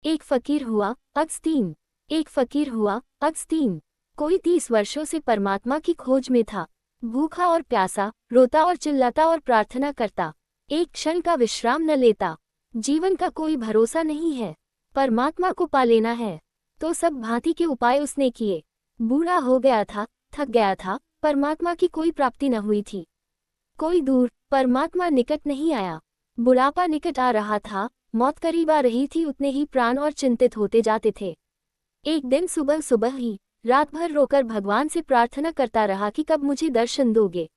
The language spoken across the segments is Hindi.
एक फकीर हुआ अगस्तीन। एक फकीर हुआ अगस्तीन। कोई 30 वर्षों से परमात्मा की खोज में था, भूखा और प्यासा, रोता और चिल्लाता और प्रार्थना करता, एक क्षण का विश्राम न लेता। जीवन का कोई भरोसा नहीं है, परमात्मा को पा लेना है। तो सब भांति के उपाय उसने किए। बूढ़ा हो गया था, थक गया था, परमात्मा की कोई प्राप्ति न हुई थी। कोई दूर, परमात्मा निकट नहीं आया। बुढ़ापा निकट आ रहा था, मौत करीब आ रही थी, उतने ही प्राण और चिंतित होते जाते थे। एक दिन सुबह सुबह ही रात भर रोकर भगवान से प्रार्थना करता रहा कि कब मुझे दर्शन दोगे।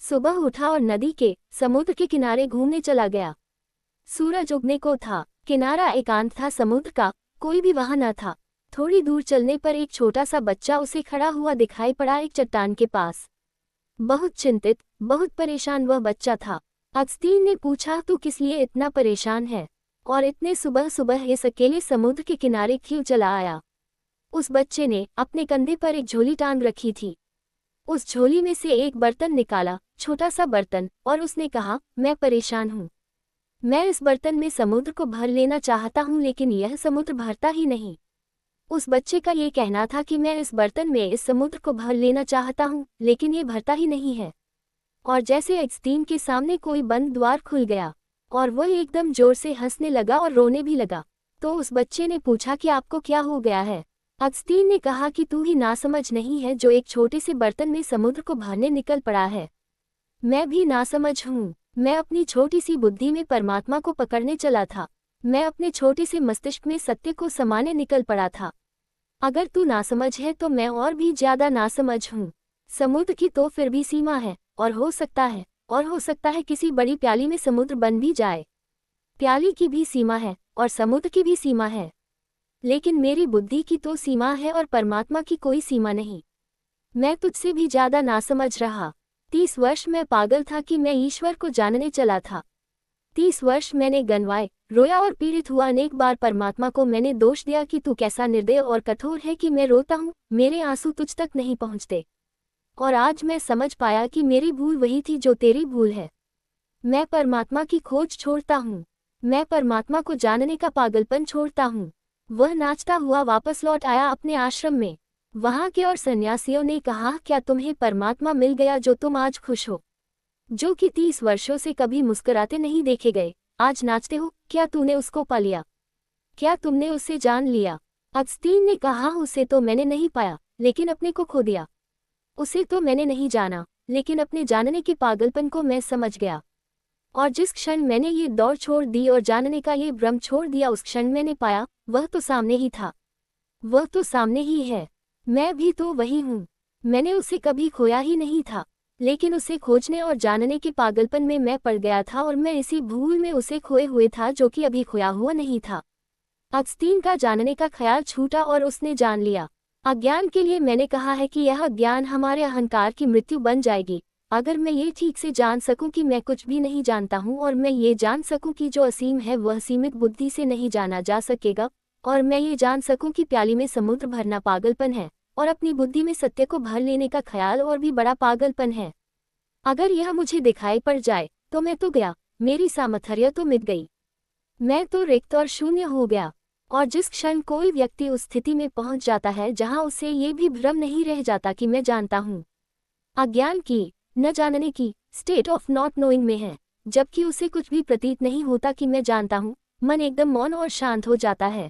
सुबह उठा और नदी के, समुद्र के किनारे घूमने चला गया। सूरज उगने को था, किनारा एकांत था समुद्र का, कोई भी वहां न था। थोड़ी दूर चलने पर एक छोटा सा बच्चा उसे खड़ा हुआ दिखाई पड़ा एक चट्टान के पास। बहुत चिंतित, बहुत परेशान वह बच्चा था। अगस्तीन ने पूछा, तू किस लिए इतना परेशान है और इतने सुबह सुबह इस अकेले समुद्र के किनारे क्यों चला आया? उस बच्चे ने अपने कंधे पर एक झोली टांग रखी थी। उस झोली में से एक बर्तन निकाला, छोटा सा बर्तन, और उसने कहा, मैं परेशान हूँ। मैं इस बर्तन में समुद्र को भर लेना चाहता हूँ, लेकिन यह समुद्र भरता ही नहीं। उस बच्चे का ये कहना था कि मैं इस बर्तन में इस समुद्र को भर लेना चाहता हूँ, लेकिन ये भरता ही नहीं है। और जैसे अगस्तीन के सामने कोई बंद द्वार खुल गया और वह एकदम जोर से हंसने लगा और रोने भी लगा। तो उस बच्चे ने पूछा कि आपको क्या हो गया है? अगस्तीन ने कहा कि तू ही नासमझ नहीं है जो एक छोटे से बर्तन में समुद्र को भरने निकल पड़ा है। मैं भी नासमझ हूँ। मैं अपनी छोटी सी बुद्धि में परमात्मा को पकड़ने चला था। मैं अपने छोटे से मस्तिष्क में सत्य को समाने निकल पड़ा था। अगर तू नासमझ है तो मैं और भी ज्यादा नासमझ हूँ। समुद्र की तो फिर भी सीमा है, और हो सकता है किसी बड़ी प्याली में समुद्र बन भी जाए। प्याली की भी सीमा है और समुद्र की भी सीमा है, लेकिन मेरी बुद्धि की तो सीमा है और परमात्मा की कोई सीमा नहीं। मैं तुझसे भी ज्यादा नासमझ रहा। 30 वर्ष मैं पागल था कि मैं ईश्वर को जानने चला था। 30 वर्ष मैंने गनवाए, रोया और पीड़ित हुआ। अनेक बार परमात्मा को मैंने दोष दिया कि तू कैसा निर्दय और कठोर है कि मैं रोता हूँ, मेरे आंसू तुझ तक नहीं पहुँचते। और आज मैं समझ पाया कि मेरी भूल वही थी जो तेरी भूल है। मैं परमात्मा की खोज छोड़ता हूँ। मैं परमात्मा को जानने का पागलपन छोड़ता हूँ। वह नाचता हुआ वापस लौट आया अपने आश्रम में। वहाँ के और सन्यासियों ने कहा, क्या तुम्हें परमात्मा मिल गया जो तुम आज खुश हो? जो कि 30 वर्षों से कभी मुस्कुराते नहीं देखे गए, आज नाचते हो। क्या तूने उसको पा लिया? क्या तुमने उसे जान लिया? अगस्तीन ने कहा, उसे तो मैंने नहीं पाया, लेकिन अपने को खो दिया। उसे तो मैंने नहीं जाना, लेकिन अपने जानने के पागलपन को मैं समझ गया। और जिस क्षण मैंने ये दौड़ छोड़ दी और जानने का ये भ्रम छोड़ दिया, उस क्षण मैंने पाया, वह तो सामने ही था। वह तो सामने ही है। मैं भी तो वही हूँ। मैंने उसे कभी खोया ही नहीं था, लेकिन उसे खोजने और जानने के पागलपन में मैं पड़ गया था, और मैं इसी भूल में उसे खोए हुए था जो कि अभी खोया हुआ नहीं था। अगस्तीन का जानने का ख्याल छूटा और उसने जान लिया। अज्ञान के लिए मैंने कहा है कि यह अज्ञान हमारे अहंकार की मृत्यु बन जाएगी। अगर मैं ये ठीक से जान सकूं कि मैं कुछ भी नहीं जानता हूं, और मैं ये जान सकूं कि जो असीम है वह सीमित बुद्धि से नहीं जाना जा सकेगा, और मैं ये जान सकूं कि प्याली में समुद्र भरना पागलपन है और अपनी बुद्धि में सत्य को भर लेने का ख्याल और भी बड़ा पागलपन है। अगर यह मुझे दिखाई पड़ जाए तो मैं तो गया, मेरी सामर्थ्य तो मिट गई। मैं तो रिक्त और शून्य हो गया। और जिस क्षण कोई व्यक्ति उस स्थिति में पहुंच जाता है जहां उसे ये भी भ्रम नहीं रह जाता कि मैं जानता हूं, अज्ञान की, न जानने की, स्टेट ऑफ नॉट नोइंग में है, जबकि उसे कुछ भी प्रतीत नहीं होता कि मैं जानता हूं, मन एकदम मौन और शांत हो जाता है।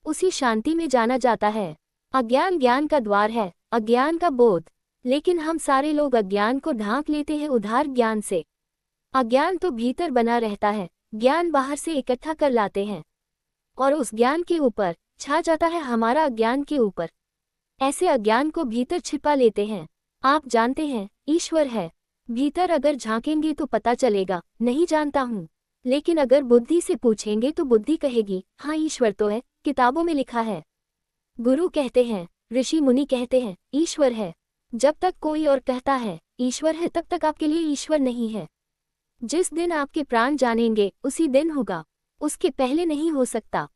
उसी शांति में जाना जाता है। अज्ञान ज्ञान का द्वार है, अज्ञान का बोध। लेकिन हम सारे लोग अज्ञान को ढांक लेते हैं उधार ज्ञान से। अज्ञान तो भीतर बना रहता है, ज्ञान बाहर से इकट्ठा कर लाते हैं, और उस ज्ञान के ऊपर छा जाता है हमारा अज्ञान के ऊपर। ऐसे अज्ञान को भीतर छिपा लेते हैं। आप जानते हैं, ईश्वर है। भीतर अगर झांकेंगे तो पता चलेगा, नहीं जानता हूँ। लेकिन अगर बुद्धि से पूछेंगे तो बुद्धि कहेगी, हाँ ईश्वर तो है, किताबों में लिखा है। गुरु कहते हैं, ऋषि मुनि कहते हैं, ईश्वर है। जब तक कोई और कहता है ईश्वर है, तब तक आपके लिए ईश्वर नहीं है। जिस दिन आपके प्राण जानेंगे उसी दिन होगा, उसके पहले नहीं हो सकता।